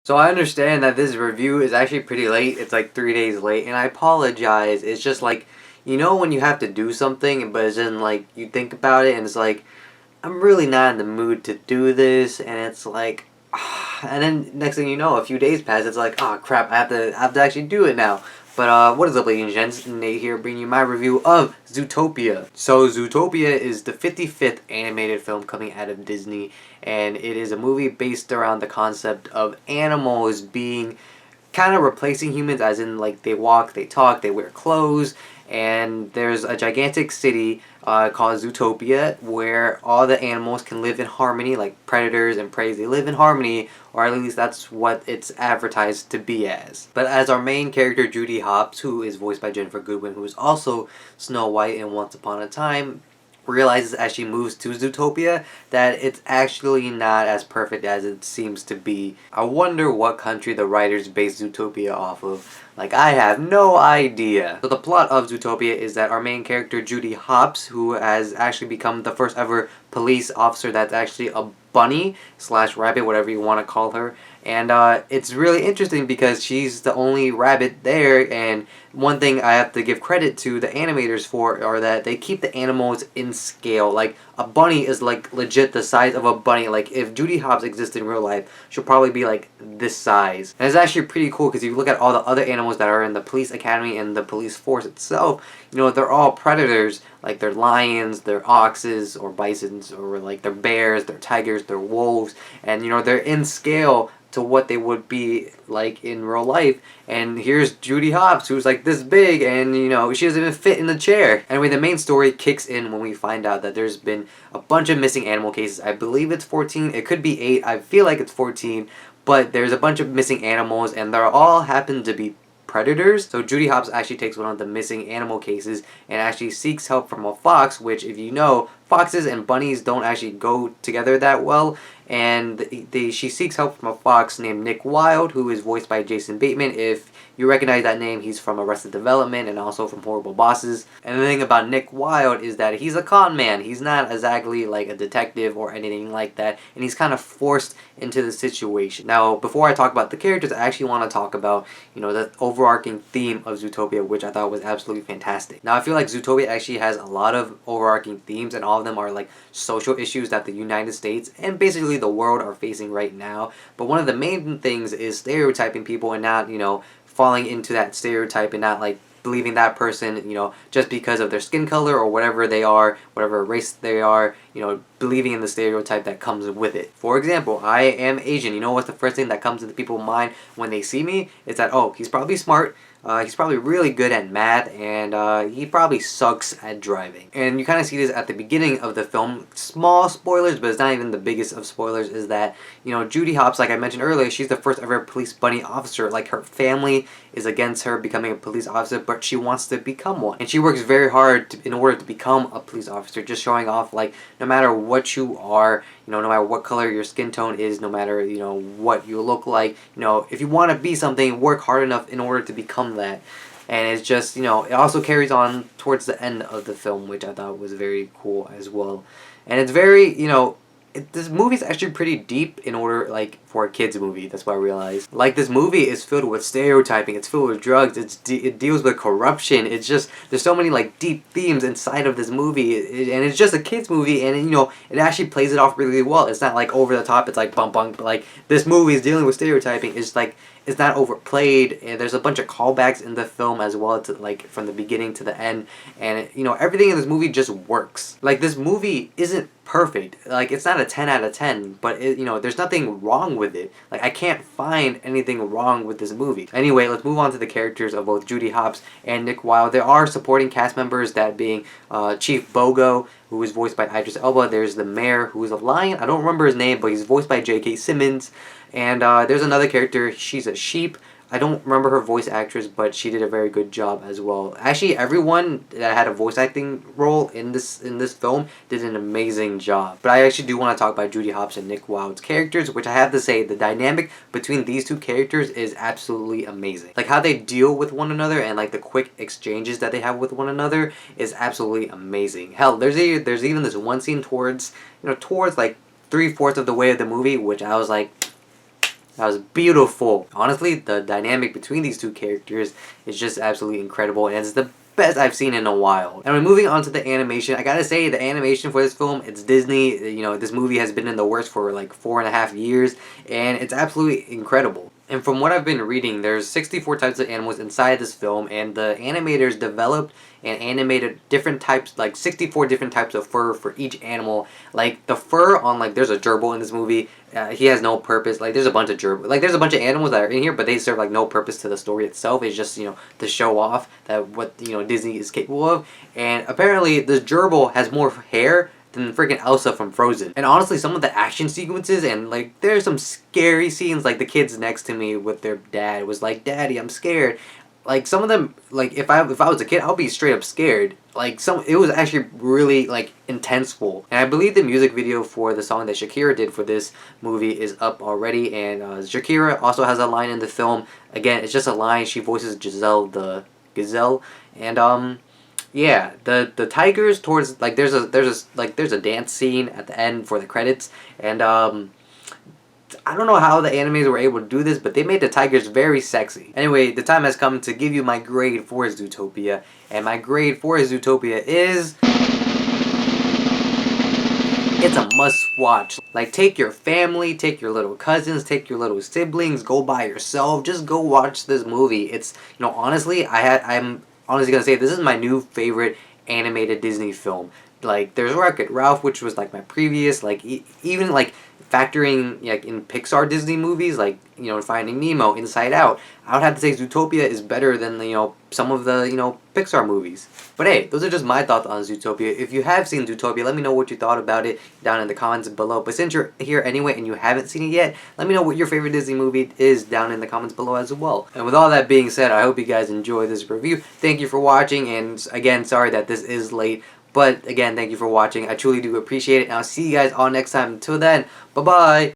So I understand that this review is actually pretty late. It's like 3 days late, and I apologize. It's just like, when you have to do something, but it's then like you think about it, and it's like, I'm really not in the mood to do this, and it's like, and then next thing you know, a few days pass. It's like, oh crap, I have to actually do it now. But what is up, ladies and gents? Nate here, bringing you my review of Zootopia. So Zootopia is the 55th animated film coming out of Disney, and it is a movie based around the concept of animals being kind of replacing humans, as in like they walk, they talk, they wear clothes, and there's a gigantic city called Zootopia where all the animals can live in harmony, like predators and prey. They live in harmony, or at least that's what it's advertised to be as. But as our main character, Judy Hopps, who is voiced by Jennifer Goodwin, who is also Snow White in Once Upon a Time, realizes as she moves to Zootopia that it's actually not as perfect as it seems to be. I wonder what country the writers based Zootopia off of. Like, I have no idea. So the plot of Zootopia is that our main character, Judy Hopps, who has actually become the first ever police officer that's actually a bunny slash rabbit, whatever you want to call her. And it's really interesting because she's the only rabbit there, and one thing I have to give credit to the animators for are that they keep the animals in scale. Like, a bunny is like legit the size of a bunny. Like, if Judy Hopps existed in real life, she'll probably be like this size. And it's actually pretty cool because if you look at all the other animals that are in the police academy and the police force itself, they're all predators. Like, they're lions, they're oxes or bisons, or like they're bears, they're tigers, they're wolves, and they're in scale to what they would be like in real life. And here's Judy Hopps, who's like this big, and she doesn't even fit in the chair. Anyway, the main story kicks in when we find out that there's been a bunch of missing animal cases. I believe it's 14, it could be 8, I feel like it's 14, but there's a bunch of missing animals, and they're all happen to be predators. So Judy Hopps actually takes one of the missing animal cases and actually seeks help from a fox, which, if you know, foxes and bunnies don't actually go together that well. And she seeks help from a fox named Nick Wilde, who is voiced by Jason Bateman. If you recognize that name, he's from Arrested Development and also from Horrible Bosses. And the thing about Nick Wilde is that he's a con man. He's not exactly like a detective or anything like that, and he's kind of forced into the situation. Now, before I talk about the characters, I actually want to talk about, the overarching theme of Zootopia, which I thought was absolutely fantastic. Now, I feel like Zootopia actually has a lot of overarching themes, and all of them are like social issues that the United States and basically the world are facing right now. But one of the main things is stereotyping people and not, falling into that stereotype and not like believing that person, just because of their skin color or whatever they are, whatever race they are, believing in the stereotype that comes with it. For example, I am Asian. You know what's the first thing that comes into people's mind when they see me? It's that, oh, he's probably smart, he's probably really good at math, and he probably sucks at driving. And you kind of see this at the beginning of the film. Small spoilers, but it's not even the biggest of spoilers, is that, Judy Hopps, like I mentioned earlier, she's the first ever police bunny officer. Like, her family is against her becoming a police officer, but she wants to become one. And she works very hard in order to become a police officer, just showing off, like, no matter what you are, no matter what color your skin tone is, no matter, what you look like, if you want to be something, work hard enough in order to become that. And it's just, it also carries on towards the end of the film, which I thought was very cool as well. And it's very, this movie's actually pretty deep in order, like, for a kid's movie. That's what I realized. Like, this movie is filled with stereotyping, it's filled with drugs, it deals with corruption. It's just, there's so many, like, deep themes inside of this movie, and it's just a kid's movie, and, it actually plays it off really well. It's not, like, over the top, it's like, bum, bum, but, like, this movie is dealing with stereotyping. It's, like, it's not overplayed, and there's a bunch of callbacks in the film as well, to, like, from the beginning to the end, and, everything in this movie just works. Like, this movie isn't perfect. Like, it's not a 10 out of 10, but there's nothing wrong with it. Like, I can't find anything wrong with this movie. Anyway, let's move on to the characters of both Judy Hopps and Nick Wilde. There are supporting cast members, that being Chief Bogo, who is voiced by Idris Elba. There's the mayor, who is a lion. I don't remember his name, but he's voiced by J.K. Simmons. And there's another character, she's a sheep. I don't remember her voice actress, but she did a very good job as well. Actually, everyone that had a voice acting role in this film did an amazing job. But I actually do want to talk about Judy Hopps and Nick Wilde's characters, which I have to say, the dynamic between these two characters is absolutely amazing. Like, how they deal with one another and, like, the quick exchanges that they have with one another is absolutely amazing. Hell, there's even this one scene towards like 3/4 of the way of the movie, which I was like, That was beautiful. Honestly, the dynamic between these two characters is just absolutely incredible, and it's the best I've seen in a while. And we're moving on to the animation. I gotta say, the animation for this film, it's Disney. You know, this movie has been in the works for like 4.5 years, and it's absolutely incredible. And from what I've been reading, there's 64 types of animals inside this film, and the animators developed and animated different types, like 64 different types of fur for each animal. Like the fur on, like, there's a gerbil in this movie. He has no purpose. Like there's a bunch of there's a bunch of animals that are in here, but they serve like no purpose to the story itself. It's just, you know, to show off that what, you know, Disney is capable of. And apparently, this gerbil has more hair than freaking Elsa from Frozen. And honestly, some of the action sequences, and like there's some scary scenes, like the kids next to me with their dad was like, "Daddy, I'm scared." Like some of them, like if I was a kid, I'll be straight up scared. Like it was actually really like intenseful. And I believe the music video for the song that Shakira did for this movie is up already. And Shakira also has a line in the film. Again, it's just a line. She voices Giselle the gazelle. And yeah, the tigers towards, like, there's a dance scene at the end for the credits, and I don't know how the animators were able to do this, but they made the tigers very sexy. Anyway, the time has come to give you my grade for Zootopia, and my grade for Zootopia is, it's a must watch. Like, take your family, take your little cousins, take your little siblings, go by yourself, just go watch this movie. It's, you know, honestly, I'm honestly gonna say this is my new favorite animated Disney film. Like, there's Wreck-It Ralph, which was like my previous, like, even like factoring like in Pixar Disney movies, like, you know, Finding Nemo, Inside Out, I would have to say Zootopia is better than, you know, some of the, you know, Pixar movies. But hey, those are just my thoughts on Zootopia. If you have seen Zootopia, let me know what you thought about it down in the comments below. But since you're here anyway and you haven't seen it yet, let me know what your favorite Disney movie is down in the comments below as well. And with all that being said, I hope you guys enjoy this review. Thank you for watching, and again, sorry that this is late. But again, thank you for watching. I truly do appreciate it, and I'll see you guys all next time. Until then, bye-bye!